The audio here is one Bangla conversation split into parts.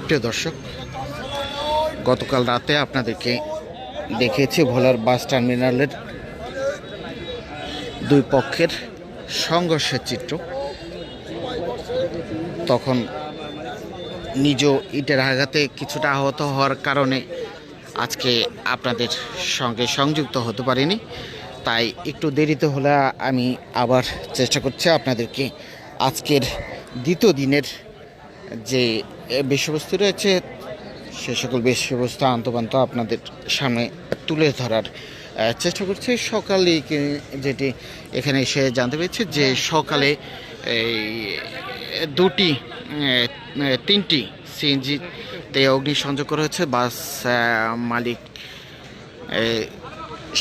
প্রিয় দর্শক, গতকাল রাতে আপনাদেরকে দেখিয়েছি ভোলার বাস টার্মিনালের দুই পক্ষের সংঘর্ষের চিত্র। তখন নিজ ইটের আঘাতে কিছুটা আহত হওয়ার কারণে আজকে আপনাদের সঙ্গে সংযুক্ত হতে পারিনি, তাই একটু দেরিতে হলে আমি আবার চেষ্টা করছি আপনাদেরকে আজকের দ্বিতীয় দিনের যে বিষয়বস্তু রয়েছে সে সকল বিষয়বস্তু আন্তপান্ত আপনাদের সামনে তুলে ধরার চেষ্টা করছি। সকালে যেটি এখানে এসে জানতে পেরেছি যে সকালে তিনটি সিএনজিতে অগ্নিসংযোগ করা হয়েছে। বাস মালিক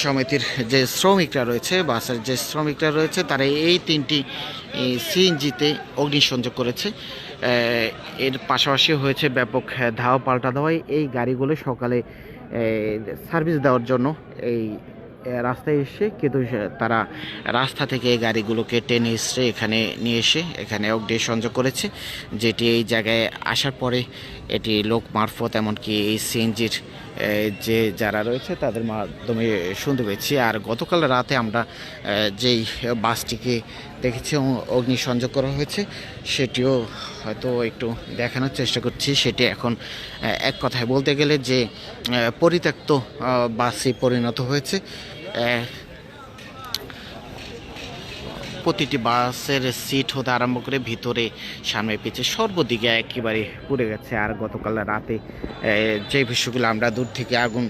সমিতির যে শ্রমিকরা রয়েছে, বাসের যে শ্রমিকরা রয়েছে, তারা এই তিনটি সিএনজিতে অগ্নিসংযোগ করেছে। এর পাশাপাশি হয়েছে ব্যাপক ধাওয়া পাল্টা ধাওয়ায় এই গাড়িগুলো সকালে সার্ভিস দেওয়ার জন্য এই রাস্তায় এসে, কিন্তু তারা রাস্তা থেকে এই গাড়িগুলোকে টেনে এসে এখানে নিয়ে এসে এখানে অগ্নিসংযোগ করেছে, যেটি এই জায়গায় আসার পরে এটি লোক মারফত এমনকি এই সিএনজির যে যারা রয়েছে তাদের মাধ্যমে শুনতে পেয়েছি। আর গতকাল রাতে আমরা যেই বাসটিকে দেখেছি অগ্নিসংযোগ করা হয়েছে সেটিও হয়তো একটু দেখানোর চেষ্টা করছি। সেটি এখন এক কথায় বলতে গেলে যে পরিত্যক্ত বাসে পরিণত হয়েছে। প্রতিটি বাসের সিট হতে আরম্ভ করে ভিতরে সামনে পিছিয়ে সর্বদিকে একেবারে পুড়ে গেছে। আর গতকাল রাতে যে বিষয়গুলো আমরা দূর থেকে আগুন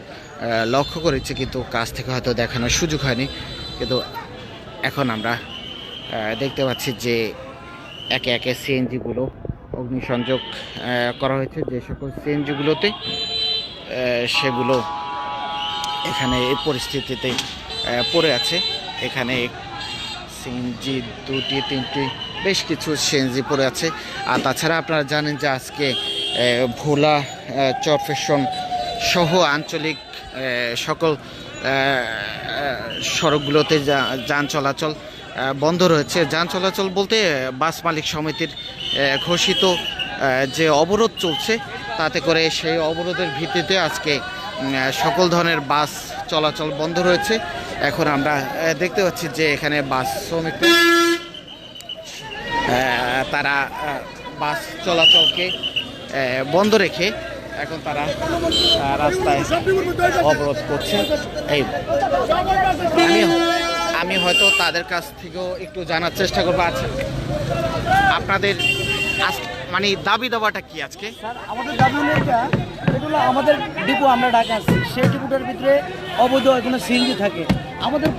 লক্ষ্য করেছি, কিন্তু কাছ থেকে হয়তো দেখানোর সুযোগ হয়নি, কিন্তু এখন আমরা দেখতে পাচ্ছি যে একে একে সিএনজিগুলো অগ্নিসংযোগ করা হয়েছে। যে সকল সিএনজিগুলোতে সেগুলো এখানে এই পরিস্থিতিতে পড়ে আছে। এখানে সিএনজি দুটি তিনটি বেশ কিছু সিএনজি পড়ে আছে। আর তাছাড়া আপনারা জানেন যে আজকে ভোলা চরফ্যাশন সহ আঞ্চলিক সকল সড়কগুলোতে যান চলাচল বন্ধ রয়েছে। যান চলাচল বলতে বাস মালিক সমিতির ঘোষিত যে অবরোধ চলছে, তাতে করে সেই অবরোধের ভিত্তিতে আজকে সকল ধরনের বাস চলাচল বন্ধ রয়েছে। এখন আমরা দেখতে পাচ্ছি যে এখানে বাস শ্রমিক তারা বাস চলাচলকে বন্ধ রেখে এখন তারা রাস্তায় অবরোধ করছে। এই আমি হয়তো তাদের কাছ থেকেও একটু জানার চেষ্টা করবো। আচ্ছা, আপনাদের মানে দাবি দাবাটা কি আজকে? স্যার, আমাদের দাবি হলো এটা হলো আমাদের ডিপো আমরা ঢাকা আসছি, সেই ডিপোটার ভিতরে অবৈধ এখানে সিএনজি থাকে। আমাদের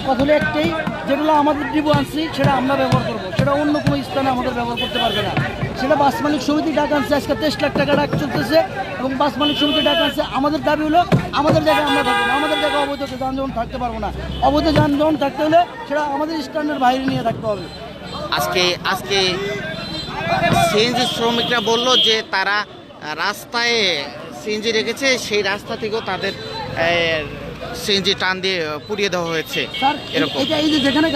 কথা হলো একটাই, যেগুলো আমাদের ডিপো আনছি সেটা আমরা ব্যবহার করবো, সেটা অন্য কোনো স্থানে আমাদের ব্যবহার করতে পারবে না। সেটা বাস মালিক সমিতি ডাকা আনছে, আজকে 23 লাখ টাকা ডাক চলতেছে এবং বাস মালিক সমিতি ডাকা আনছে। আমাদের দাবি হলো আমাদের জায়গায় আমরা থাকবো না, আমাদের জায়গায় অবৈধ যানবাহন থাকতে পারবো না। অবৈধ যানবাহন থাকতে হলে সেটা আমাদের স্ট্যান্ডের বাইরে নিয়ে থাকতে হবে। আজকে সিএনজি শ্রমিকরা বলল যে তারা রাস্তায় সিএনজি রেখেছে, সেই রাস্তা থেকেও তাদের সিএনজি টান দিয়ে পুড়িয়ে দেওয়া হয়েছে। স্যার, এরকম এটা এই যে যেখানে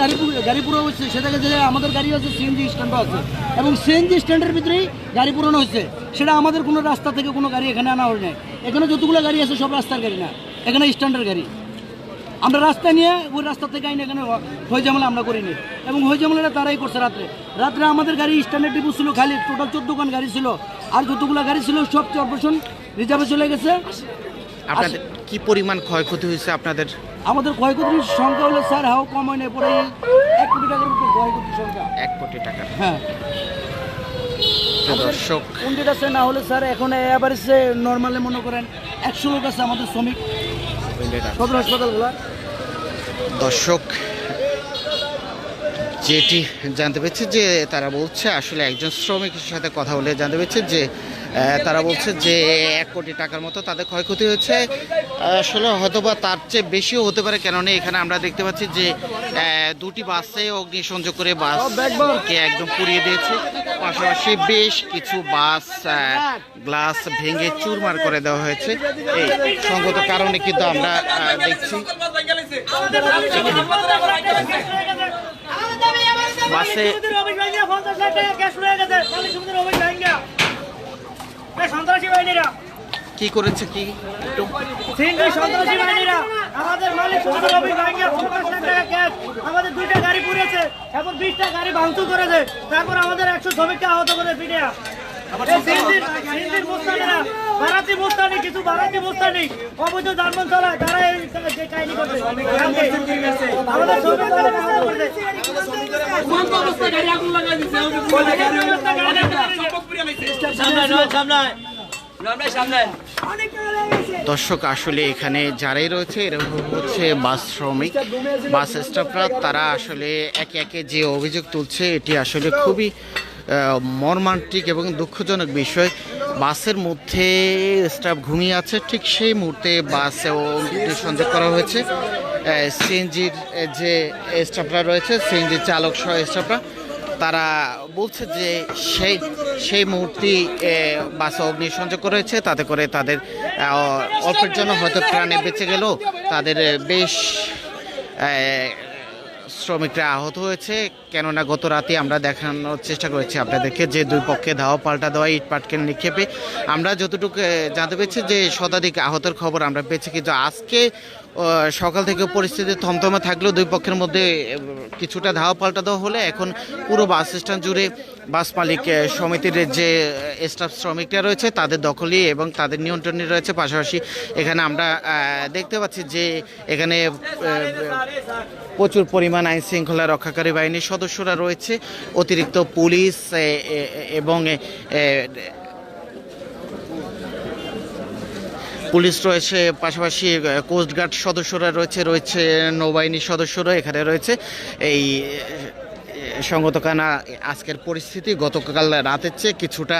গাড়ি পুরো হচ্ছে সেটাকে যে আমাদের গাড়ি আছে, সিএনজি স্ট্যান্ডও আছে এবং সিএনজি স্ট্যান্ডের ভিতরেই গাড়ি পুরানো হচ্ছে। সেটা আমাদের কোনো রাস্তা থেকে কোনো গাড়ি এখানে আনা হয় নাই। এখানে যতগুলো গাড়ি আছে সব রাস্তার গাড়ি না, এখানে স্ট্যান্ডের গাড়ি। আমরা রাস্তা নিয়ে ওই রাস্তা থেকে আইন এখানে হয়ে ঝামেলা আমরা করিনি এবং হয়ে ঝামেলাটা তারাই করছে। রাত্রে আমাদের গাড়ি স্ট্যান্ডার্ড ডিপো ছিল খালি, টোটাল 14 গাড়ি ছিল, আর যতগুলো গাড়ি ছিল সব চরপেশন রিজার্ভে চলে গেছে। আপনাদের কি পরিমাণ ক্ষয়ক্ষতি হয়েছে আপনাদের? আমাদের ক্ষয়ক্ষতির সংখ্যা হলো স্যার হাও কম হয় না, পরে 1 কোটি টাকার উপর ক্ষয়ক্ষতির সংখ্যা। 1 কোটি টাকা? হ্যাঁ। দর্শক, কোনটা আছে না হলে স্যার এখন এভারেজে নর্মালি মনে করেন 100 লোক আছে আমাদের শ্রমিক সদর হাসপাতালগুলো। দর্শক, যেটি জানতে পেরেছি যে তারা বলছে, আসলে একজন শ্রমিকের সাথে কথা বলে জানতে পেরেছে যে তারা বলছে যে 1 কোটি টাকার মতো তাদের ক্ষয়ক্ষতি হয়েছে। আসলে হয়তোবা তার চেয়ে বেশিও হতে পারে, কেননা এখানে আমরা দেখতে পাচ্ছি যে দুটি বাসে অগ্নিসংযোগ করে বাসকে একদম পুড়িয়ে দিয়েছে। পাশাপাশি বেশ কিছু বাস গ্লাস ভেঙে চুরমার করে দেওয়া হয়েছে। এই সঙ্গত কারণে কিন্তু আমরা দেখছি বাসে কি করেছে কি একটু সন্ত্রাসী বাহিনীরা আমাদের মালিক সমিতির অফিস ভাঙিয়ে 50 লাখ টাকা ক্যাশ, আমাদের 2টা গাড়ি পুড়েছে এবং 20টা গাড়ি ভাঙচুর করেছে, তারপর আমাদের 100 শ্রমিককে আহত করে পিটিয়ে বারাতি মুস্তানি কিছু বারাতি মুস্তানি অবৈধ যানবাহন চালায়, তারা এই যে কাহিনী করছে আমাদের শ্রমিকদের আহত করেছে। দর্শক আসলে এখানে যারাই রয়েছে এরা হচ্ছে বাস শ্রমিক, বাস স্টাফরা, তারা আসলে একে একে যে অভিযোগ তুলছে এটি আসলে খুবই মর্মান্তিক এবং দুঃখজনক বিষয়। বাসের মধ্যে স্টাফ ঘুমিয়ে আছে, ঠিক সেই মুহূর্তে বাসেও সংযোগ করা হয়েছে। সিএনজির যে স্টাফরা রয়েছে, সিএনজির চালক সহ স্টাফরা, তারা বলছে যে সেই মুহূর্তেই বাসে অগ্নিসংযোগ করা হয়েছে, তাতে করে তাদের অল্পের জন্য হয়তো প্রাণে বেঁচে গেলেও তাদের বেশ শ্রমিকরা আহত হয়েছে। কেননা গত রাতে আমরা দেখানোর চেষ্টা করেছি আপনাদেরকে যে দুই পক্ষে ধাওয়া পাল্টা দেওয়া ইট পাটকেল নিক্ষেপে আমরা যতটুকু জানতে পেরেছি যে শতাধিক আহতের খবর আমরা পেয়েছি, কিন্তু আজকে সকাল থেকে পরিস্থিতি থমথমে থাকলেও দুই পক্ষের মধ্যে কিছুটা ধাওয়া পাল্টা দেওয়া হলে এখন পুরো বাস স্ট্যান্ড জুড়ে বাস মালিক সমিতির যে স্টাফ শ্রমিকরা রয়েছে তাদের দখলই এবং তাদের নিয়ন্ত্রণে রয়েছে। পাশাপাশি এখানে আমরা দেখতে পাচ্ছি যে এখানে প্রচুর পরিমাণ আইন শৃঙ্খলা রক্ষাকারী বাহিনীর সদস্যরা রয়েছে, অতিরিক্ত পুলিশ এবং পুলিশ রয়েছে, পাশাপাশি কোস্টগার্ড সদস্যরা রয়েছে নৌবাহিনীর সদস্যরা এখানে রয়েছে। এই সঙ্গত কারণে আজকের পরিস্থিতি গতকাল রাতের চেয়ে কিছুটা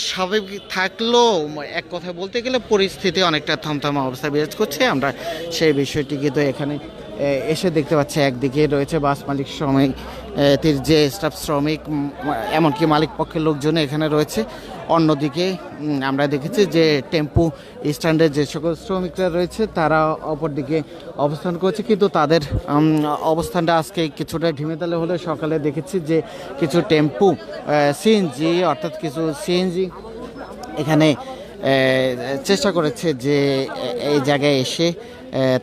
স্বাভাবিক থাকলেও এক কথা বলতে গেলে পরিস্থিতি অনেকটা থমথমা অবস্থা বিরাজ করছে। আমরা সেই বিষয়টি কিন্তু এখানে এসে দেখতে পাচ্ছি, একদিকে রয়েছে বাস মালিক সমিতির যে স্টাফ শ্রমিক, এমনকি মালিক পক্ষের লোকজন এখানে রয়েছে। অন্যদিকে আমরা দেখেছি যে টেম্পু স্ট্যান্ডের যে সকল শ্রমিকরা রয়েছে তারা অপরদিকে অবস্থান করছে, কিন্তু তাদের অবস্থানটা আজকে কিছুটা ঢিমেতালে হলে সকালে দেখেছি যে কিছু টেম্পু সিএনজি অর্থাৎ কিছু সিএনজি এখানে চেষ্টা করেছে যে এই জায়গায় এসে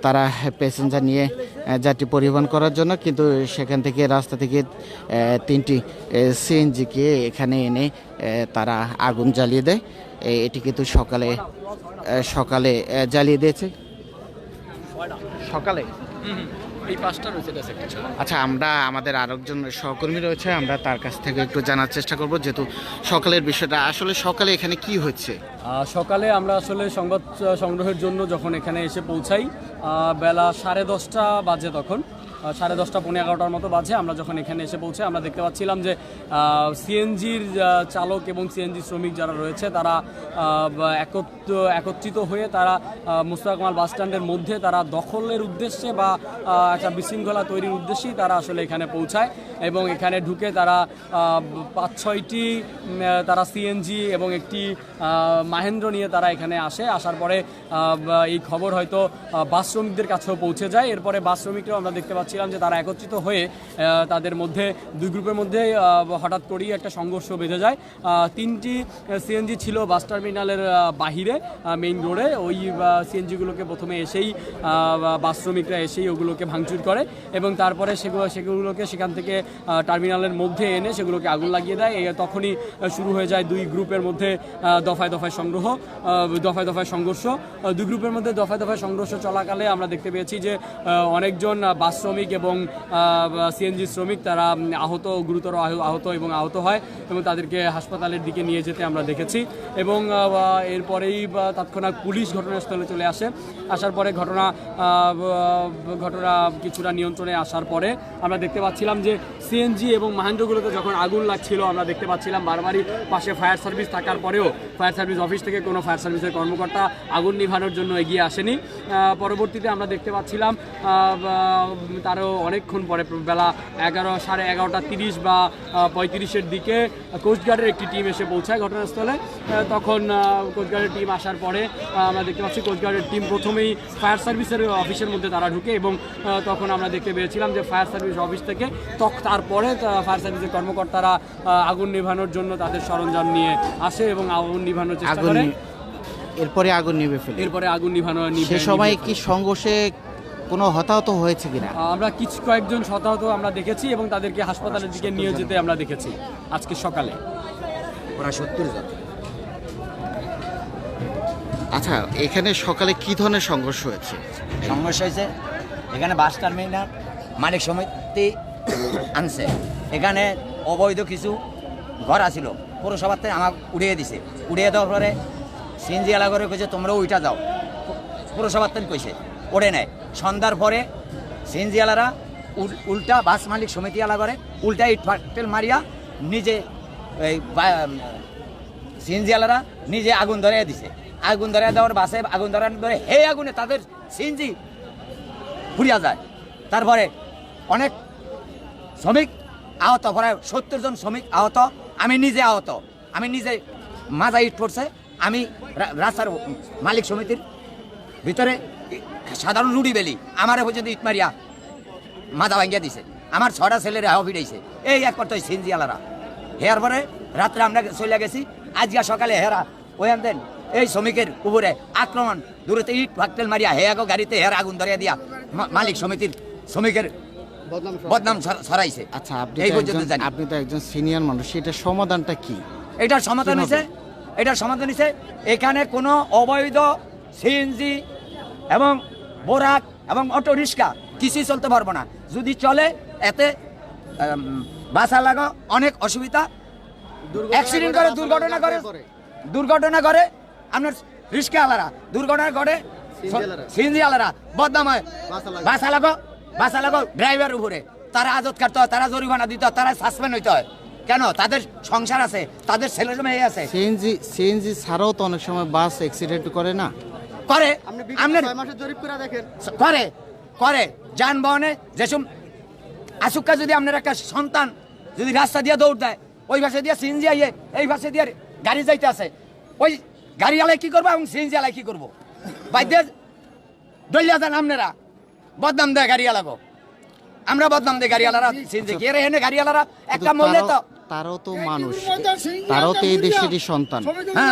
তারা প্যাসেঞ্জার নিয়ে যাত্রী পরিবহন করার জন্য, কিন্তু সেখান থেকে রাস্তা থেকে 3টি সিএনজিকে এখানে এনে তারা আগুন জ্বালিয়ে দেয়। এটি কিন্তু সকালে জ্বালিয়ে দিয়েছে সকালে এই 5টা রয়েছে। আচ্ছা, আমরা আমাদের আরেকজন সহকর্মী রয়েছে, আমরা তার কাছ থেকে একটু জানার চেষ্টা করব যেহেতু সকালের বিষয়টা। আসলে সকালে এখানে কি হচ্ছে? সকালে আমরা আসলে সংবাদ সংগ্রহের জন্য যখন এখানে এসে পৌঁছাই বেলা 10:30 বাজে, তখন 10:30 পৌনে 11টার মতো বাজে। আমরা যখন এখানে এসে পৌঁছে আমরা দেখতে পাচ্ছিলাম যে সিএনজির চালক এবং সিএনজি শ্রমিক যারা রয়েছে তারা একত্রিত হয়ে তারা মুশতাক কামাল বাস স্ট্যান্ডের মধ্যে তারা দখলের উদ্দেশ্যে বা একটা বিশৃঙ্খলা তৈরির উদ্দেশ্যেই তারা আসলে এখানে পৌঁছায় এবং এখানে ঢুকে তারা 5-6টি তারা সিএনজি এবং একটি মাহেন্দ্র নিয়ে তারা এখানে আসার পরে এই খবর হয়তো বাস শ্রমিকদের কাছেও পৌঁছে যায়। এরপরে বাস শ্রমিকরাও আমরা দেখতে পাচ্ছিলাম যে তারা একত্রিত হয়ে তাদের মধ্যে দুই গ্রুপের মধ্যে হঠাৎ করেই একটা সংঘর্ষ বেঁধে যায়। 3টি সিএনজি ছিল বাস টার্মিনালের বাহিরে মেইন রোডে। ওই সিএনজিগুলোকে প্রথমে এসেই বাস শ্রমিকরা এসেই ওগুলোকে ভাঙচুর করে এবং তারপরে সেগুলোকে সেখান থেকে টার্মিনালের মধ্যে এনে সেগুলোকে আগুন লাগিয়ে দেয়। তখনই শুরু হয়ে যায় দুই গ্রুপের মধ্যে দফায় দফায় সংঘর্ষ। দুই গ্রুপের মধ্যে দফায় সংঘর্ষ চলাকালে আমরা দেখতে পেয়েছি যে অনেকজন বাস শ্রমিক এবং সিএনজি শ্রমিক তারা গুরুতর আহত হয় এবং তাদেরকে হাসপাতালের দিকে নিয়ে যেতে আমরা দেখেছি এবং এরপরেই তৎক্ষণাৎ পুলিশ ঘটনাস্থলে চলে আসার পরে ঘটনা কিছুটা নিয়ন্ত্রণে আসার পরে আমরা দেখতে পাচ্ছিলাম যে সিএনজি এবং মাহেন্দ্রগুলোতে যখন আগুন লাগছিল আমরা দেখতে পাচ্ছিলাম বারবারই পাশে ফায়ার সার্ভিস থাকার পরেও ফায়ার সার্ভিস অফিস থেকে কোনো ফায়ার সার্ভিসের কর্মকর্তা আগুন নিভানোর জন্য এগিয়ে আসেনি। পরবর্তীতে আমরা দেখতে পাচ্ছিলাম তারও অনেকক্ষণ পরে বেলা 11:30 বা 35-এর দিকে কোস্টগার্ডের একটি টিম এসে পৌঁছায় ঘটনাস্থলে। তখন কোস্টগার্ডের টিম আসার পরে আমরা দেখতে পাচ্ছি কোস্টগার্ডের টিম প্রথমে প্রথমেই ফায়ার সার্ভিসের অফিসের মধ্যে তারা ঢুকে এবং তখন আমরা দেখতে পেয়েছিলাম যে ফায়ার সার্ভিস অফিস থেকে তারপরে ফায়ার সার্ভিসের কর্মকর্তারা আগুন নেভানোর জন্য তাদের সরঞ্জাম নিয়ে আসে এবং আগুন নেভানোর চেষ্টা করে। এরপরে আগুন নিভে ফেলে। এরপরে আগুন সে সময় কি সংঘর্ষে কোনো হতাহত হয়েছে কিনা? আমরা কয়েকজন হতাহত আমরা দেখেছি এবং তাদেরকে হাসপাতালের দিকে নিয়ে যেতে আমরা দেখেছি আজকে সকালে। ওরা 70 জন। আচ্ছা, এখানে সকালে কি ধরনের সংঘর্ষ হয়েছে? সমস্যা হয়েছে এখানে বাস টার্মিনাল মালিক সমিতি আনছে, এখানে অবৈধ কিছু ঘর আছিল, পৌরসভার থেকে আমাকে উড়িয়ে দিছে। উড়িয়ে দেওয়ার পরে সিএনজি এলা করে কইছে তোমরা উইটা যাও, পৌরসভার থেকে কইছে ওড়ে নেয়। সন্ধ্যার পরে সিএনজি এলারা উল্টা বাস মালিক সমিতি এলা করে উল্টা ইট ফাটেল মারিয়া নিজে এই সিএনজি এলারা নিজে আগুন ধরিয়ে দিছে। আগুন ধরিয়ে দেওয়ার বাসে আগুন ধরানোর ধরে হে আগুনে তাদের সিএনজি পুড়িয়া যায়। তারপরে অনেক শ্রমিক আহত, প্রায় 70 জন শ্রমিক আহত। আমি নিজে আহত, আমি নিজে মাজা ইট পড়ছে। আমি রাস্তার মালিক সমিতির ভিতরে সাধারণ রুডি বেলি আমার পর্যন্ত ইট মারিয়া মাজা ভাঙ্গিয়া দিছে। আমার 6টা ছেলের হাওয়া ফিরাইছে এই এক করতে সিএনজি আলারা। হেয়ার পরে রাত্রে আমরা চলে গেছি, আজকে সকালে হেরা ওই দেন এই শ্রমিকের উপরে আক্রমণ, দূরতে ইট ফাকটেল মারিয়া হেয়াগো গাড়িতে হের আগুন ধরিয়া দিয়া মালিক সমিতির শ্রমিকের বদনাম ছড়াইছে। আচ্ছা, আপনি তো একজন সিনিয়র মানুষ, এটার সমাধানটা কি? এটার সমাধান হয়েছে এখানে কোনো অবৈধ সিএনজি এবং বোরাক এবং অটো রিক্সা কিছুই চলতে পারবো না। যদি চলে এতে বাসা লাগা অনেক অসুবিধা, অ্যাক্সিডেন্ট করে দুর্ঘটনা করে আপনার রিক্সা আলারা, দুর্ঘটনা করে সিএনজি আলারা বদনাম হয়। বাসা লাগো ড্রাইভার উপরে, তারা আজত কাটতে হয়, তারা জরিমানা দিতে হয়, তারা সাসপেন্ড হইতে হয়। কেন? তাদের সংসার আছে, তাদের ছেলে মেয়ে আছে। সিএনজি ছাড়াও তো অনেক সময় বাস অ্যাক্সিডেন্ট করে না? করে, করে যানবাহনে যেসব আসুকা যদি আপনার একটা সন্তান যদি রাস্তা দিয়ে দৌড় দেয়, ওই ভাষা দিয়ে সিএনজি আইয়ে এই ভাষা দিয়ে গাড়ি যাইতে আছে, ওই গাড়ি আলাই কি করবো এবং সিএনজি আলাই কি করবো? বাইদে দলিয়া যান আপনারা বদনাম দেয় গাড়ি আলাগো, আমরা বদনাম দেয় গাড়ি আলারা সিএনজি কি এনে গাড়ি আলারা একটা মূল্যে তো তারাও তো মানুষ, তারাও তো এই দেশেরই সন্তান,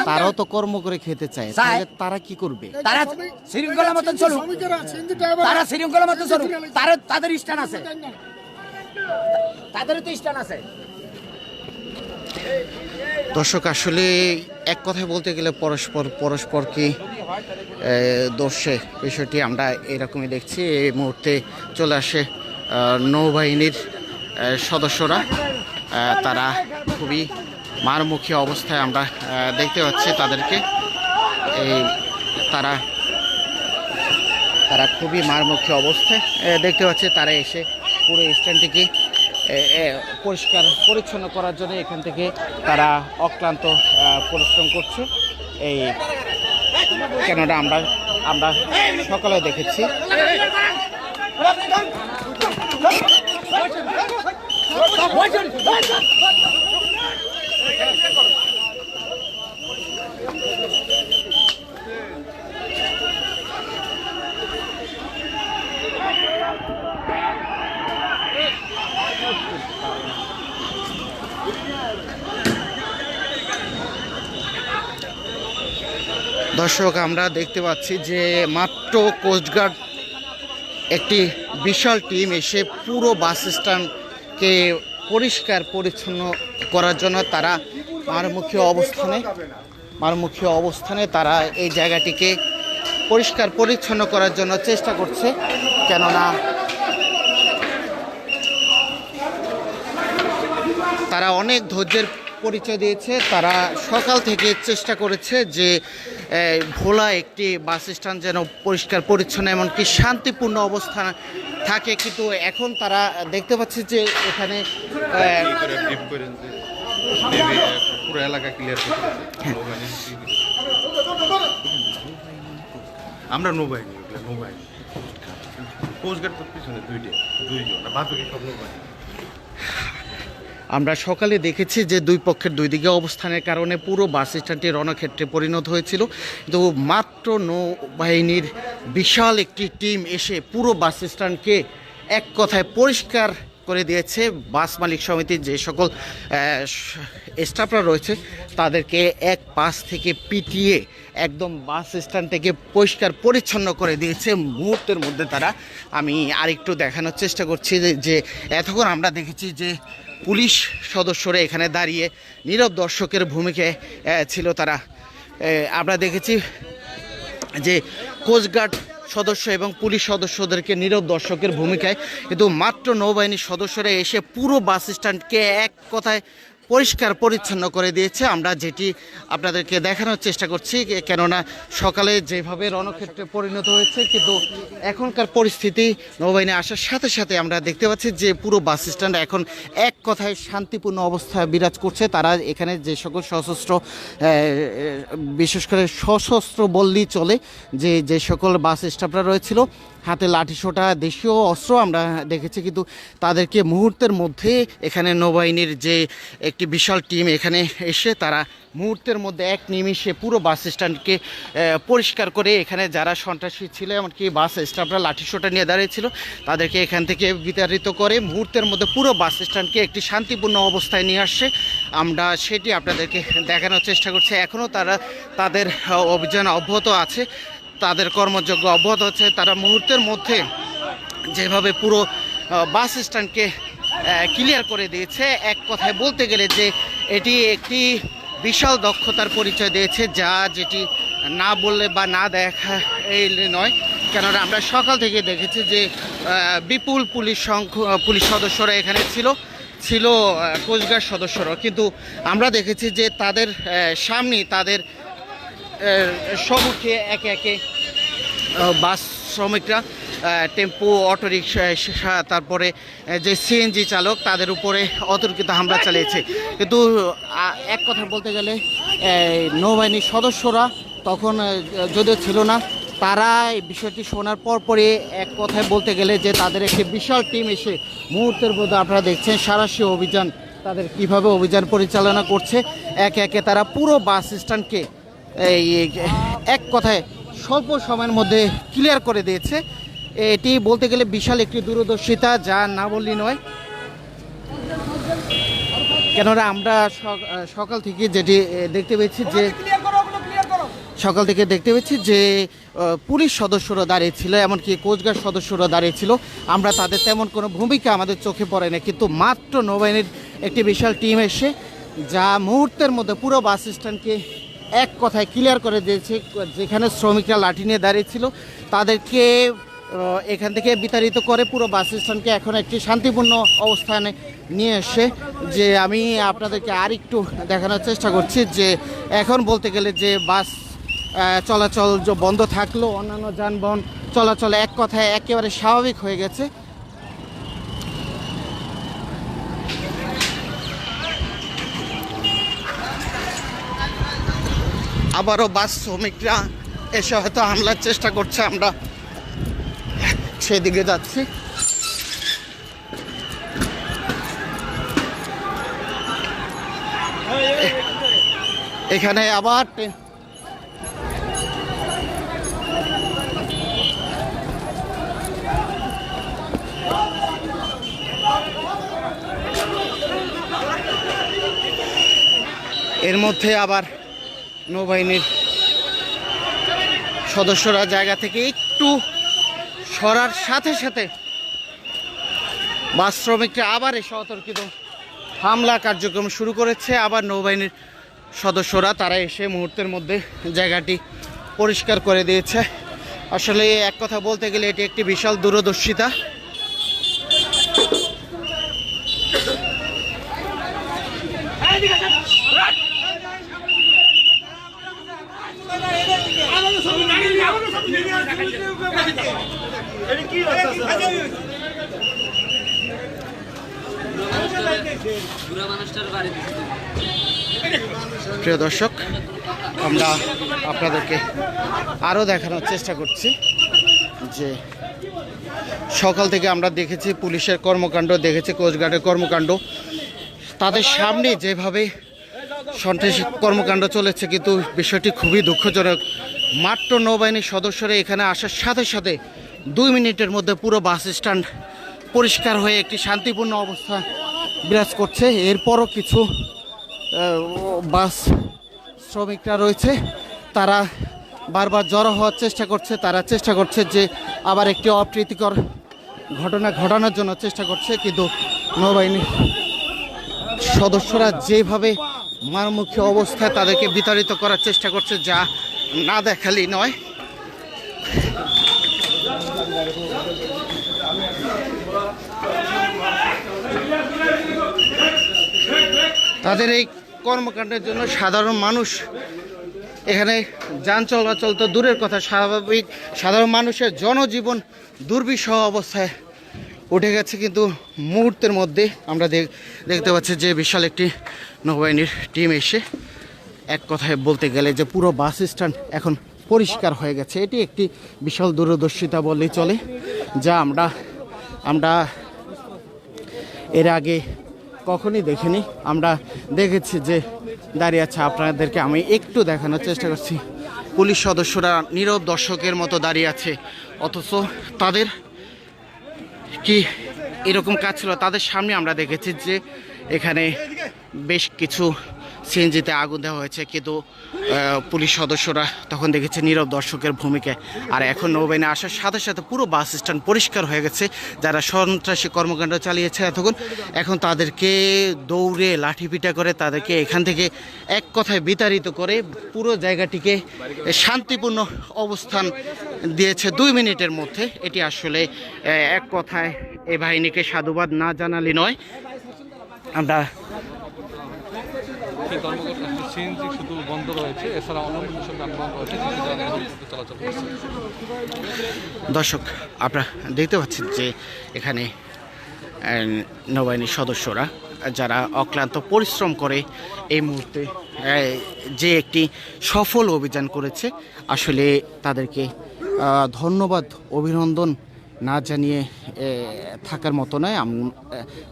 তারাও তো কর্ম করে খেতে চায়, তাহলে তারা কি করবে? তারা শৃঙ্খলা মতন চলুক, তাদের স্থান আছে, তাদের তো স্থান আছে। দর্শক, আসলে এক কথায় বলতে গেলে পরস্পরকে দোষে বিষয়টি আমরা এরকমই দেখছি। এই মুহূর্তে চলে আসে নৌবাহিনীর সদস্যরা, তারা খুবই মারমুখী অবস্থায় আমরা দেখতে পাচ্ছি তাদেরকে। তারা খুবই মারমুখী অবস্থায় দেখতে পাচ্ছি। তারা এসে পুরো স্ট্যান্ডটিকে পরিষ্কার পরিচ্ছন্ন করার জন্য এখান থেকে তারা অক্লান্ত পরিশ্রম করছে। কেননা আমরা সকালে দেখেছি দর্শক, আমরা দেখতে পাচ্ছি যে মাত্র কোস্টগার্ড একটি বিশাল টিম এসে পুরো বাস স্ট্যান্ডকে পরিষ্কার পরিচ্ছন্ন করার জন্য তারা মারমুখী অবস্থানে তারা এই জায়গাটিকে পরিষ্কার পরিচ্ছন্ন করার জন্য চেষ্টা করছে। কেননা তারা অনেক ধৈর্যের পরিচয় দিয়েছে। তারা সকাল থেকে চেষ্টা করেছে যে ভোলা একটি বাস স্ট্যান্ড যেন পরিষ্কার পরিচ্ছন্ন এমনকি শান্তিপূর্ণ অবস্থান থাকে, কিন্তু এখন তারা দেখতে পাচ্ছে যে এখানে পুরো এলাকা ক্লিয়ার করতে আমরা নৌবাহিনী কোস্টগার্ড তো পিছনে দুইজন বাকি সব নৌবাহিনী। আমরা সকালে দেখেছি যে দুই পক্ষের দুই দিকে অবস্থানের কারণে পুরো বাস স্ট্যান্ডটি রণক্ষেত্রে পরিণত হয়েছিল, কিন্তু মাত্র নৌবাহিনীর বিশাল একটি টিম এসে পুরো বাস স্ট্যান্ডকে এক কথায় পরিষ্কার করে দিয়েছে। বাস মালিক সমিতির যে সকল স্টাফরা রয়েছে তাদেরকে এক পাশ থেকে পিটিয়ে একদম বাস স্ট্যান্ড থেকে পরিষ্কার পরিচ্ছন্ন করে দিয়েছে মুহূর্তের মধ্যে তারা। আমি আরেকটু দেখানোর চেষ্টা করছি যে এতক্ষণ আমরা দেখেছি যে পুলিশ সদস্যরা এখানে দাঁড়িয়ে নীরব দর্শকের ভূমিকায় ছিল তারা। আমরা দেখেছি যে কোস্টগার্ড সদস্য এবং পুলিশ সদস্যদেরকে নীরব দর্শকের ভূমিকায়, কিন্তু মাত্র নৌবাহিনীর সদস্যরা এসে পুরো বাস স্ট্যান্ডকে এক কথায় পরিষ্কার পরিচ্ছন্ন করে দিয়েছে। আমরা যেটি আপনাদেরকে দেখানোর চেষ্টা করছি, কেননা সকালে যেভাবে রণক্ষেত্রে পরিণত হয়েছে, কিন্তু এখনকার পরিস্থিতি নৌবাহিনী আসার সাথে সাথে আমরা দেখতে পাচ্ছি যে পুরো বাস স্ট্যান্ড এখন এক কথায় শান্তিপূর্ণ অবস্থায় বিরাজ করছে। তারা এখানে যে সকল সশস্ত্র, বিশেষ করে সশস্ত্র বললেই চলে, যে সকল বাস স্টাফরা রয়েছিল হাতে লাঠিসোঁটা দেশীয় অস্ত্র আমরা দেখেছি, কিন্তু তাদেরকে মুহূর্তের মধ্যে এখানে নৌবাহিনীর যে একটি বিশাল টিম এখানে এসে তারা মুহূর্তের মধ্যে এক নিমিষে পুরো বাস স্ট্যান্ডকে পরিষ্কার করে এখানে যারা সন্ত্রাসী ছিল, এমনকি বাস স্টাফরা লাঠিসোঁটা নিয়ে দাঁড়িয়েছিল, তাদেরকে এখান থেকে বিতাড়িত করে মুহূর্তের মধ্যে পুরো বাস স্ট্যান্ডকে একটি শান্তিপূর্ণ অবস্থায় নিয়ে আসছে। আমরা সেটি আপনাদেরকে দেখানোর চেষ্টা করছি। এখনও তারা তাদের অভিযান অব্যাহত আছে, তাদের কর্মযজ্ঞ অব্যাহত হচ্ছে। তারা মুহূর্তের মধ্যে যেভাবে পুরো বাস স্ট্যান্ডকে ক্লিয়ার করে দিয়েছে, এক কথায় বলতে গেলে যে এটি একটি বিশাল দক্ষতার পরিচয় দিয়েছে, যেটি না বললে বা না দেখা এই নয়। কেননা আমরা সকাল থেকে দেখেছি যে বিপুল পুলিশ সদস্যরা এখানে ছিল কোস্টগার্ড সদস্যরা, কিন্তু আমরা দেখেছি যে তাদের সামনে তাদের সম্মুখে একে একে বাস শ্রমিকরা, টেম্পো, অটোরিকশা, তারপরে যে সিএনজি চালক, তাদের উপরে অতর্কিত হামলা চালিয়েছে। কিন্তু এক কথা বলতে গেলে নৌবাহিনীর সদস্যরা তখন যদিও ছিল না, তারা এই বিষয়টি শোনার পরপরই এক কথায় বলতে গেলে যে তাদের একটি বিশাল টিম এসে মুহূর্তের মধ্যে আপনারা দেখছেন সাঁড়াশি অভিযান, তাদের কিভাবে অভিযান পরিচালনা করছে। একে একে তারা পুরো বাস স্ট্যান্ডকে এক কথায় স্বল্প সময়ের মধ্যে ক্লিয়ার করে দিয়েছে। এটি বলতে গেলে বিশাল একটি দূরদর্শিতা, যা না বললেই নয়। কেননা আমরা সকাল থেকে যেটি দেখতে পেয়েছি যে পুলিশ সদস্যরা দাঁড়িয়েছিল, এমনকি কোস্টগার্ড সদস্যরা দাঁড়িয়েছিল, আমরা তাদের তেমন কোনো ভূমিকা আমাদের চোখে পড়ে না, কিন্তু মাত্র নৌবাহিনীর একটি বিশাল টিম এসে যা মুহূর্তের মধ্যে পুরো বাস স্ট্যান্ডকে এক কথায় ক্লিয়ার করে দিয়েছে। যেখানে শ্রমিকরা লাঠি নিয়ে দাঁড়িয়েছিল তাদেরকে এখান থেকে বিতাড়িত করে পুরো বাস স্ট্যান্ডকে এখন একটি শান্তিপূর্ণ অবস্থানে নিয়ে এসে, যে আমি আপনাদেরকে আরেকটু দেখানোর চেষ্টা করছি যে এখন বলতে গেলে যে বাস চলাচল বন্ধ থাকলেও অন্যান্য যানবাহন চলাচল এক কথায় একেবারে স্বাভাবিক হয়ে গেছে। আবারও বাস শ্রমিকরা এসে হয়তো হামলার চেষ্টা করছে, আমরা সেদিকে যাচ্ছি। এখানে আবার এর মধ্যে আবার নৌবাহিনীর সদস্যরা জায়গা থেকে একটু সরার সাথে সাথে বাস শ্রমিকরা আবার এসে অতর্কিত হামলা কার্যক্রম শুরু করেছে। আবার নৌবাহিনীর সদস্যরা তারা এসে মুহূর্তের মধ্যে জায়গাটি পরিষ্কার করে দিয়েছে। আসলে এক কথা বলতে গেলে এটি একটি বিশাল দূরদর্শিতা। প্রিয় দর্শক, আমরা আপনাদেরকে আরও দেখানোর চেষ্টা করছি যে সকাল থেকে আমরা দেখেছি পুলিশের কর্মকাণ্ড, দেখেছি কোস্টগার্ডের কর্মকাণ্ড, তাদের সামনে যেভাবে সন্ত্রাসী কর্মকাণ্ড চলেছে, কিন্তু বিষয়টি খুবই দুঃখজনক। মাত্র নৌবাহিনীর সদস্যরা এখানে আসার সাথে সাথে 2 মিনিটের মধ্যে পুরো বাস স্ট্যান্ড পরিষ্কার হয়ে একটি শান্তিপূর্ণ অবস্থা বিরাজ করছে। এরপরও কিছু বাস শ্রমিকরা রয়েছে, তারা বারবার জড়ো হওয়ার চেষ্টা করছে। তারা চেষ্টা করছে যে আবার একটি অপ্রীতিকর ঘটনা ঘটানোর জন্য চেষ্টা করছে, কিন্তু নৌবাহিনীর সদস্যরা যেভাবে মারমুখী অবস্থায় তাদেরকে বিতাড়িত করার চেষ্টা করছে, যা না দেখালেই নয়। তাদের এই কর্মকাণ্ডের জন্য সাধারণ মানুষ, এখানে যান চলাচল তো দূরের কথা, স্বাভাবিক সাধারণ মানুষের জনজীবন দুর্বিষহ অবস্থায় উঠে গেছে। কিন্তু মুহূর্তের মধ্যে আমরা দেখতে পাচ্ছি যে বিশাল একটি নৌবাহিনীর টিম এসে এক কথায় বলতে গেলে যে পুরো বাস স্ট্যান্ড এখন পরিষ্কার হয়ে গেছে। এটি একটি বিশাল দূরদর্শিতা বললেই চলে, যা আমরা এর আগে কখনই দেখিনি। আমরা দেখেছি যে দাঁড়িয়ে আছে, আপনাদেরকে আমি একটু দেখানোর চেষ্টা করছি। পুলিশ সদস্যরা নীরব দর্শকের মতো দাঁড়িয়ে আছে, অথচ তাদের কি এরকম কাজ ছিল? তাদের সামনে আমরা দেখেছি যে এখানে বেশ কিছু সিএনজিতে আগুন দেওয়া হয়েছে, কিন্তু পুলিশ সদস্যরা তখন দেখেছে নীরব দর্শকের ভূমিকায়। আর এখন নৌবাহিনী আসার সাথে সাথে পুরো বাস স্ট্যান্ড পরিষ্কার হয়ে গেছে। যারা সন্ত্রাসী কর্মকাণ্ড চালিয়েছে এতক্ষণ, এখন তাদেরকে দৌড়ে লাঠিপিটা করে তাদেরকে এখান থেকে এক কথায় বিতাড়িত করে পুরো জায়গাটিকে শান্তিপূর্ণ অবস্থান দিয়েছে 2 মিনিটের মধ্যে। এটি আসলে এক কথায় এই বাহিনীকে সাধুবাদ না জানালে নয়। আমরা সিএনজি শুধু বন্ধ রয়েছে, এছাড়া অন্যান্য যেসব যানবাহন রয়েছে চলাচল করছে। দর্শক, আপনারা দেখতে পাচ্ছেন যে এখানে নৌবাহিনীর সদস্যরা যারা অক্লান্ত পরিশ্রম করে এই মুহূর্তে যে একটি সফল অভিযান করেছে, আসলে তাদেরকে ধন্যবাদ অভিনন্দন না জানিয়ে থাকার মতো নয়।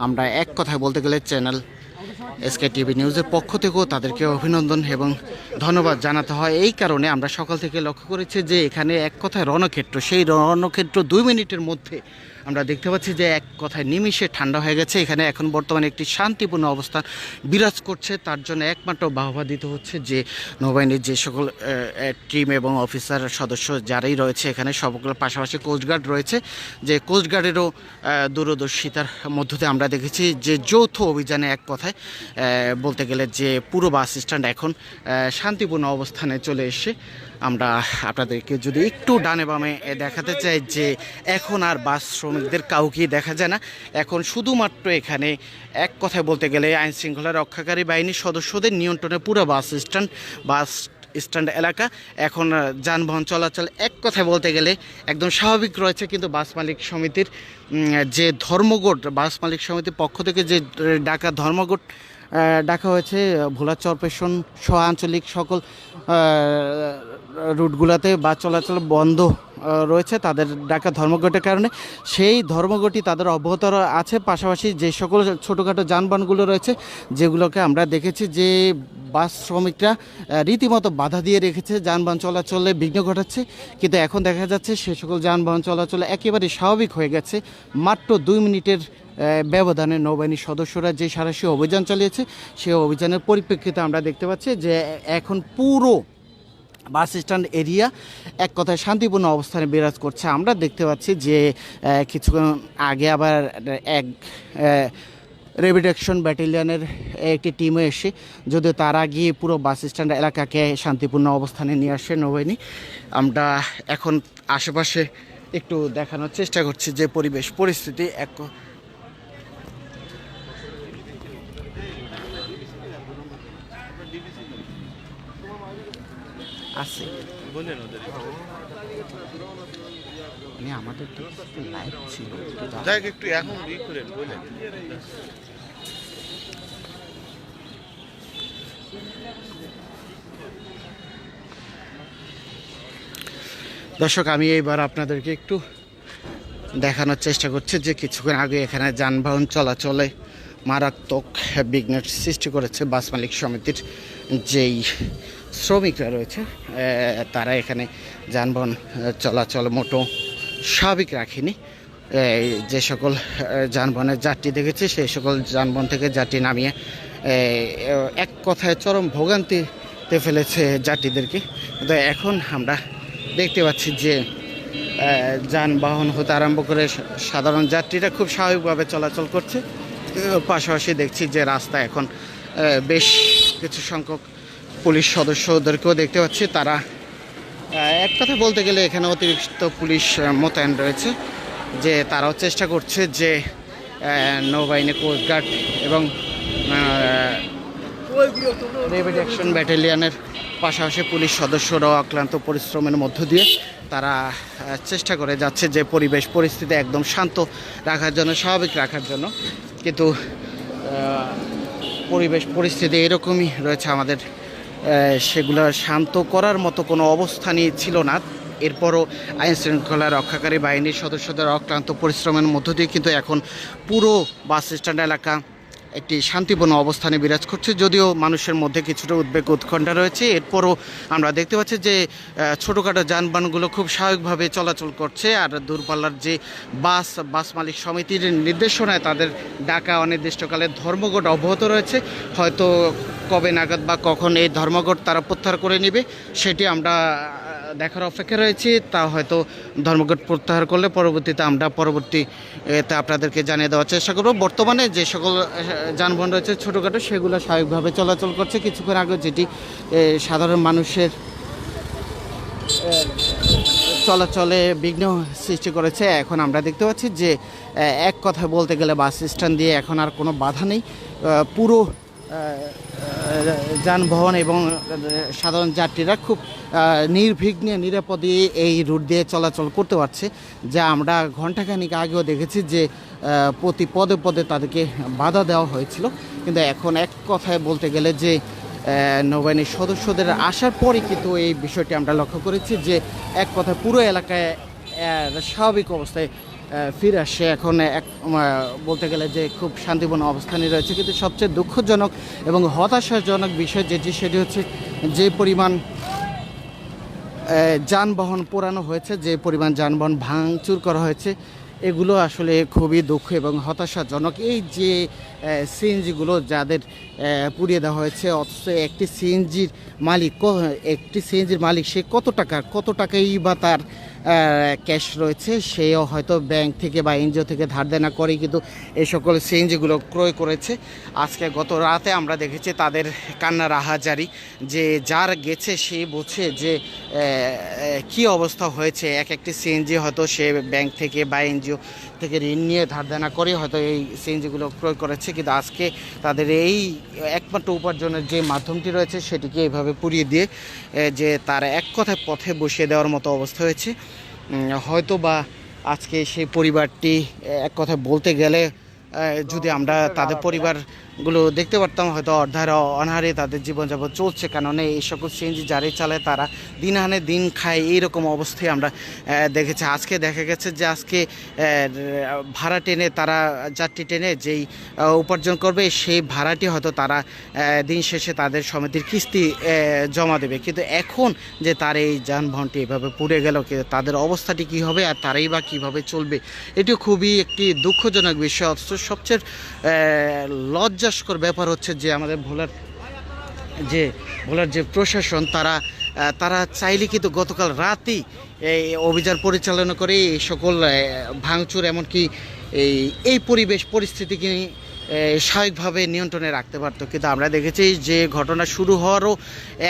আমরা এক কথায় বলতে গেলে চ্যানেল এসকে টিভি নিউজের পক্ষ থেকেও তাদেরকে অভিনন্দন এবং ধন্যবাদ জানাতে হয়। এই কারণে আমরা সকাল থেকে লক্ষ্য করেছি যে এখানে এক কথায় রণক্ষেত্র, সেই রণক্ষেত্র 2 মিনিটের মধ্যে আমরা দেখতে পাচ্ছি যে এক কথায় নিমিষে ঠান্ডা হয়ে গেছে। এখানে এখন বর্তমানে একটি শান্তিপূর্ণ অবস্থান বিরাজ করছে। তার জন্য একমাত্র বাহবা দিতে হচ্ছে যে নৌবাহিনীর যে সকল টিম এবং অফিসার সদস্য যারাই রয়েছে এখানে, সবগুলোর পাশাপাশি কোস্টগার্ড রয়েছে, যে কোস্টগার্ডেরও দূরদর্শিতার মধ্য দিয়ে আমরা দেখেছি যে যৌথ অভিযানে এক কথায় বলতে গেলে যে পুরো বাস স্ট্যান্ড এখন শান্তিপূর্ণ অবস্থানে চলে এসে। আমরা আপনাদেরকে যদি একটু ডানে বামে দেখাতে চাই যে এখন আর বাস শ্রমিকদের কাউকেই দেখা যায় না। এখন শুধুমাত্র এখানে এক কথায় বলতে গেলে আইন শৃঙ্খলা রক্ষাকারী বাহিনীর সদস্যদের নিয়ন্ত্রণে পুরো বাস স্ট্যান্ড এলাকা। এখন যানবাহন চলাচল এক কথায় বলতে গেলে একদম স্বাভাবিক রয়েছে। কিন্তু বাস মালিক সমিতির যে ধর্মঘট, বাস মালিক সমিতির পক্ষ থেকে যে ধর্মঘট ডাকা হয়েছে ভোলা চরপেশন সহ আঞ্চলিক সকল রুটগুলোতে বাস চলাচল বন্ধ রয়েছে তাদের ডাকা ধর্মঘটের কারণে। সেই ধর্মঘটই তাদের অব্যাহত আছে। পাশাপাশি যে সকল ছোটোখাটো যানবাহনগুলো রয়েছে যেগুলোকে আমরা দেখেছি যে বাস শ্রমিকরা রীতিমতো বাধা দিয়ে রেখেছে, যানবাহন চলাচলে বিঘ্ন ঘটাচ্ছে, কিন্তু এখন দেখা যাচ্ছে সে সকল যানবাহন চলাচলে একেবারে স্বাভাবিক হয়ে গেছে। মাত্র 2 মিনিটের ব্যবধানে নৌবাহিনীর সদস্যরা যে সাঁড়াশি অভিযান চালিয়েছে, সেই অভিযানের পরিপ্রেক্ষিতে আমরা দেখতে পাচ্ছি যে এখন পুরো বাস স্ট্যান্ড এরিয়া এক কথায় শান্তিপূর্ণ অবস্থানে বিরাজ করছে। আমরা দেখতে পাচ্ছি যে কিছুক্ষণ আগে আবার এক র্যাপিড অ্যাকশন ব্যাটালিয়নের একটি টিমও এসে, যদিও তারা গিয়ে পুরো বাস স্ট্যান্ড এলাকাকে শান্তিপূর্ণ অবস্থানে নিয়ে আসে নৌবাহিনী। আমরা এখন আশেপাশে একটু দেখানোর চেষ্টা করছি যে পরিবেশ পরিস্থিতি আছে। মানে আমাদের তো লাইভ ছিল, যাই একটু এখন করেন বলেন। দর্শক, আমি এইবার আপনাদেরকে একটু দেখানোর চেষ্টা করছি যে কিছুক্ষণ আগে এখানে যানবাহন চলাচলে মারাত্মক বিঘ্নের সৃষ্টি করেছে বাস মালিক সমিতির যেই শ্রমিকরা রয়েছে তারা এখানে যানবাহন চলাচল মোটো স্বাভাবিক রাখেনি। যে সকল যানবাহনের যাত্রী দেখেছে সেই সকল যানবাহন থেকে যাত্রী নামিয়ে এক কথায় চরম ভোগান্তিতে ফেলেছে যাত্রীদেরকে। কিন্তু এখন আমরা দেখতে পাচ্ছি যে যানবাহন হতে আরম্ভ করে সাধারণ যাত্রীরা খুব স্বাভাবিকভাবে চলাচল করছে। পাশাপাশি দেখছি যে রাস্তা এখন বেশ কিছু সংখ্যক পুলিশ সদস্যদেরকেও দেখতে পাচ্ছি। তারা এক কথা বলতে গেলে এখানে অতিরিক্ত পুলিশ মোতায়েন রয়েছে, যে তারাও চেষ্টা করছে যে নৌবাহিনী, কোস্টগার্ড এবং রেপিড অ্যাকশন ব্যাটালিয়নের পাশাপাশি পুলিশ সদস্যরাও অক্লান্ত পরিশ্রমের মধ্য দিয়ে তারা চেষ্টা করে যাচ্ছে যে পরিবেশ পরিস্থিতি একদম শান্ত রাখার জন্য, স্বাভাবিক রাখার জন্য। কিন্তু পরিবেশ পরিস্থিতি এরকমই রয়েছে আমাদের, সেগুলো শান্ত করার মতো কোনো অবস্থানই ছিল না। এরপরও আইন শৃঙ্খলা রক্ষাকারী বাহিনীর সদস্যদের অক্লান্ত পরিশ্রমের মধ্য দিয়ে কিন্তু এখন পুরো বাস স্ট্যান্ড এলাকা একটি শান্তিপূর্ণ অবস্থানে বিরাজ করছে। যদিও মানুষের মধ্যে কিছুটা উদ্বেগ উৎকণ্ঠা রয়েছে, এরপরও আমরা দেখতে পাচ্ছি যে ছোটোখাটো যানবাহনগুলো খুব স্বাভাবিকভাবে চলাচল করছে। আর দূরপাল্লার যে বাস মালিক সমিতির নির্দেশনায় তাদের ডাকা অনির্দিষ্টকালের ধর্মঘট অব্যাহত রয়েছে। হয়তো কবে নাগাদ বা কখন এই ধর্মঘট তারা প্রত্যাহার করে নেবে সেটি আমরা দেখার অপেক্ষা রয়েছি। তা হয়তো ধর্মঘট প্রত্যাহার করলে পরবর্তীতে পরবর্তীতে আপনাদেরকে জানিয়ে দেওয়ার চেষ্টা করব। বর্তমানে যে সকল যানবাহন রয়েছে ছোটোখাটো সেগুলো স্বাভাবিকভাবে চলাচল করছে। কিছুক্ষণ আগে যেটি সাধারণ মানুষের চলাচলে বিঘ্ন সৃষ্টি করেছে, এখন আমরা দেখতে পাচ্ছি যে এক কথায় বলতে গেলে বাস স্ট্যান্ড দিয়ে এখন আর কোনো বাধা নেই। পুরো যানবাহন এবং সাধারণ যাত্রীরা খুব নির্বিঘ্নে নিরাপদে এই রুট দিয়ে চলাচল করতে পারছে, যা আমরা ঘণ্টাখানিক আগেও দেখেছি যে প্রতি পদে পদে তাদেরকে বাধা দেওয়া হয়েছিল। কিন্তু এখন এক কথায় বলতে গেলে যে নৌবাহিনীর সদস্যদের আসার পরই কিন্তু এই বিষয়টি আমরা লক্ষ্য করেছি যে এক কথায় পুরো এলাকায় স্বাভাবিক অবস্থায় ফিরে আসে। এখন বলতে গেলে যে খুব শান্তিপূর্ণ অবস্থানে রয়েছে। কিন্তু সবচেয়ে দুঃখজনক এবং হতাশাজনক বিষয় সেটি হচ্ছে যে পরিমাণ যানবাহন পোড়ানো হয়েছে, যে পরিমাণ যানবাহন ভাঙচুর করা হয়েছে, এগুলো আসলে খুবই দুঃখ এবং হতাশাজনক। এই যে সিএনজিগুলো যাদের পুড়িয়ে দেওয়া হয়েছে, অথচ একটি সিএনজির মালিক সে কত টাকাই বা তার ক্যাশ রয়েছে, সেও হয়তো ব্যাংক থেকে বা এনজিও থেকে ধার দেনা করে কিন্তু এই সকল সিএনজিগুলো ক্রয় করেছে। আজকে গত রাতে আমরা দেখেছি তাদের কান্নার আহাজারি, যে যার গেছে সে বোঝে যে কি অবস্থা হয়েছে। একটি সিএনজি হয়তো সে ব্যাংক থেকে বা এনজিও থেকে ঋণ নিয়ে ধার দেনা করে হয়তো এই সিএনজিগুলো ক্রয় করেছে, কিন্তু আজকে তাদের এই একমাত্র উপার্জনের যে মাধ্যমটি রয়েছে সেটিকে এইভাবে পুড়িয়ে দিয়ে যে তার এক কথায় পথে বসিয়ে দেওয়ার মতো অবস্থা হয়েছে। হয়তো বা আজকে সেই পরিবারটি এক কথায় বলতে গেলে যদি আমরা তাদের পরিবারগুলো দেখতে পারতাম, হয়তো অনাহারে তাদের জীবনযাপন চলছে। কারণ এই সকল সিএনজি যারাই চালায় তারা দিন আনে দিন খায়, এইরকম অবস্থায় আমরা দেখেছি। আজকে দেখা গেছে যে আজকে ভাড়া টেনে তারা যাত্রী টেনে যেই উপার্জন করবে সেই ভাড়াটি হয়তো তারা দিন শেষে তাদের সমিতির কিস্তি জমা দেবে। কিন্তু এখন যে তার এই যানবাহনটি এভাবে পুড়ে গেল, তাদের অবস্থাটি কী হবে আর তারাই বা কীভাবে চলবে, এটিও খুবই একটি দুঃখজনক বিষয়। অথচ সবচেয়ে লজ্জাস্কর ব্যাপার হচ্ছে যে আমাদের ভোলার যে প্রশাসন তারা চাইলে কিন্তু গতকাল রাতেই এই অভিযান পরিচালনা করে এই সকল ভাঙচুর এমনকি এই পরিবেশ পরিস্থিতিকে স্বাভাবিকভাবে নিয়ন্ত্রণে রাখতে পারতো। কিন্তু আমরা দেখেছি যে ঘটনা শুরু হওয়ারও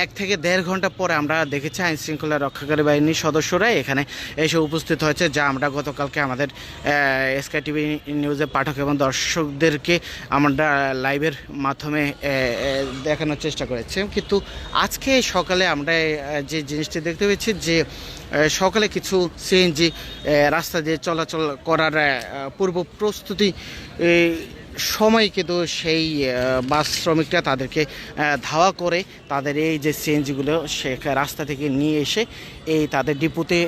1 থেকে 1.5 ঘন্টা পরে আমরা দেখেছি আইন শৃঙ্খলা রক্ষাকারী বাহিনীর সদস্যরা এখানে এসে উপস্থিত হয়েছে, যা আমরা গতকালকে আমাদের স্কাই টিভি নিউজের পাঠক এবং দর্শকদেরকে আমরা লাইভের মাধ্যমে দেখানোর চেষ্টা করেছি। কিন্তু আজকে সকালে আমরা যে জিনিসটি দেখতে পেয়েছি যে সকালে কিছু সিএনজি রাস্তা দিয়ে চলাচল করার পূর্ব প্রস্তুতি সময় কিন্তু সেই বাস শ্রমিকরা তাদেরকে ধাওয়া করে তাদের এই যে সিএনজিগুলো সে রাস্তা থেকে নিয়ে এসে এই তাদের ডিপোতে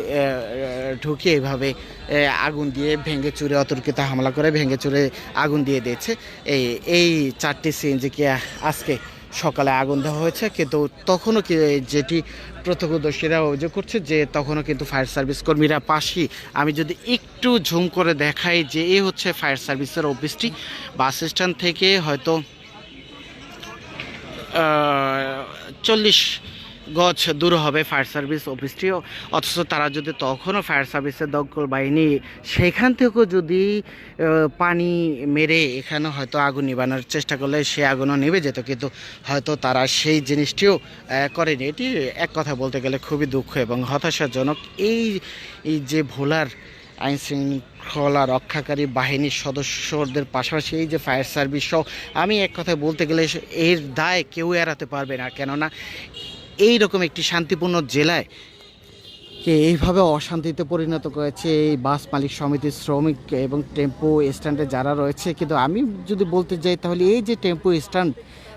ঢুকিয়ে এইভাবে আগুন দিয়ে ভেঙে চুরে অতর্কিত হামলা করে ভেঙে চুরে আগুন দিয়ে দিয়েছে। এই 4টি সিএনজিকে আজকে সকালে আগুন দেওয়া হয়েছে, কিন্তু তখনও কি যেটি প্রত্যক্ষদর্শীরা অভিযোগ করছে যে তখনও কিন্তু ফায়ার সার্ভিস কর্মীরা পাশেই, আমি যদি একটু ঝুম করে দেখাই যে এই হচ্ছে ফায়ার সার্ভিসের অফিসটি, বাস স্ট্যান্ড থেকে হয়তো 40 গজ দূর হবে ফায়ার সার্ভিস অফিসটিও। অথচ তারা যদি তখনও ফায়ার সার্ভিসের দমকল বাহিনী সেখান থেকেও যদি পানি মেরে এখানে হয়তো আগুন নিবানোর চেষ্টা করলে সে আগুনও নেভে যেত, কিন্তু হয়তো তারা সেই জিনিসটিও করেনি। এটি এক কথা বলতে গেলে খুবই দুঃখ এবং হতাশাজনক। এই যে ভোলার আইন শৃঙ্খলা রক্ষাকারী বাহিনীর সদস্যদের পাশাপাশি এই যে ফায়ার সার্ভিস সহ, আমি এক কথায় বলতে গেলে এর দায় কেউ এড়াতে পারবে না। কেননা এই রকম একটি শান্তিপূর্ণ জেলায় কে এইভাবে অশান্তিতে পরিণত করেছে এই বাস মালিক সমিতির শ্রমিক এবং টেম্পো স্ট্যান্ডে যারা রয়েছে। কিন্তু আমি যদি বলতে যাই তাহলে এই যে টেম্পো স্ট্যান্ড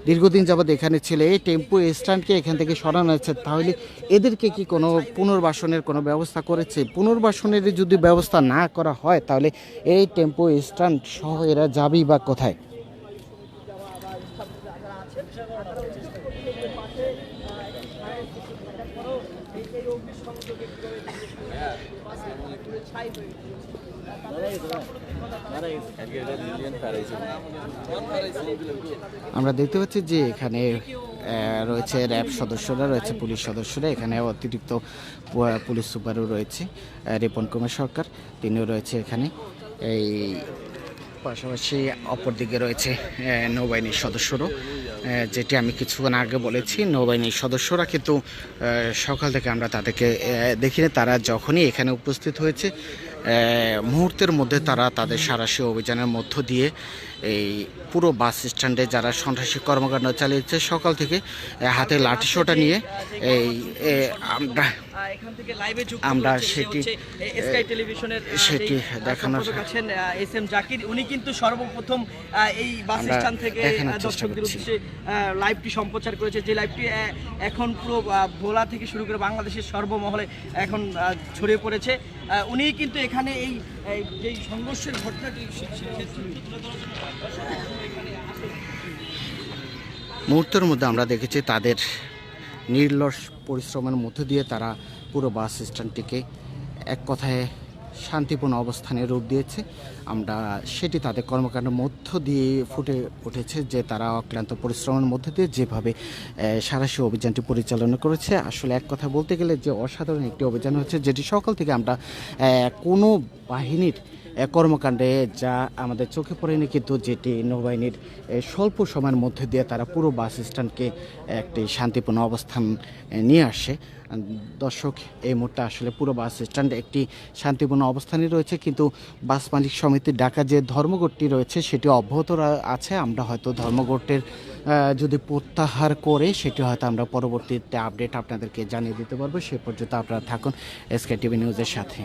দীর্ঘদিন যাবৎ এখানে ছিল, এই টেম্পো স্ট্যান্ডকে এখান থেকে সরানো হয়েছে, তাহলে এদেরকে কি কোনো পুনর্বাসনের কোনো ব্যবস্থা করেছে? পুনর্বাসনের যদি ব্যবস্থা না করা হয় তাহলে এই টেম্পো স্ট্যান্ড সহ এরা যাবেই বা কোথায়? আমরা দেখতে পাচ্ছি যে এখানে রয়েছে র্যাব সদস্যরা, রয়েছে পুলিশ সদস্যরা, এখানে অতিরিক্ত পুলিশ সুপারও রয়েছে রিপন কুমার সরকার, তিনিও রয়েছে এখানে। এই পাশাপাশি অপরদিকে রয়েছে নৌবাহিনীর সদস্যরাও, যেটি আমি কিছুক্ষণ আগে বলেছি। নৌবাহিনীর সদস্যরা কিন্তু সকাল থেকে আমরা তাদেরকে দেখিনি, তারা যখনই এখানে উপস্থিত হয়েছে মুহূর্তের মধ্যে তারা তাদের সাঁড়াশি অভিযানের মধ্য দিয়ে এই পুরো বাস স্ট্যান্ডে যারা সন্ত্রাসী কর্মকাণ্ড চালিয়েছে সকাল থেকে হাতে লাঠিসোঁটা নিয়ে আমরা সেটি দেখানোর এসএম জাকির উনি কিন্তু সর্বপ্রথম এই বাস স্ট্যান্ড থেকে দর্শকদের উদ্দেশ্যে লাইভটি সম্প্রচার করেছে, যে লাইভটি এখন পুরো ভোলা থেকে শুরু করে বাংলাদেশের সর্বমহলে এখন ছড়িয়ে পড়েছে। উনি কিন্তু এখানে এই যে সংঘর্ষের ঘটনাটি মুহূর্তের মধ্যে আমরা দেখেছি তাদের নির্লস পরিশ্রমের মধ্য দিয়ে তারা পুরো বাস স্ট্যান্ডটিকে এক কথায় শান্তিপূর্ণ অবস্থানে রূপ দিয়েছে। আমরা সেটি তাদের কর্মকাণ্ডের মধ্য দিয়ে ফুটে উঠেছে যে তারা অক্লান্ত পরিশ্রমের মধ্যে দিয়ে যেভাবে সাঁড়াশি অভিযানটি পরিচালনা করেছে। আসলে এক কথা বলতে গেলে যে অসাধারণ একটি অভিযান হচ্ছে, যেটি সকাল থেকে আমরা কোনো বাহিনীর কর্মকাণ্ডে যা আমাদের চোখে পড়েনি, কিন্তু যেটি নৌবাহিনীর স্বল্প সময়ের মধ্যে দিয়ে তারা পুরো বাস স্ট্যান্ডকে একটি শান্তিপূর্ণ অবস্থান নিয়ে আসে। দর্শক, এই মুহূর্তে আসলে পুরো বাস স্ট্যান্ড একটি শান্তিপূর্ণ অবস্থানে রয়েছে, কিন্তু বাস মালিক সমিতির ডাকা যে ধর্মঘটটি রয়েছে সেটি অব্যাহত আছে। আমরা হয়তো ধর্মঘটের যদি প্রত্যাহার করে সেটি হয়তো আমরা পরবর্তীতে আপডেট আপনাদেরকে জানিয়ে দিতে পারবো। সে পর্যন্ত আপনারা থাকুন এসকে টিভি নিউজের সাথে।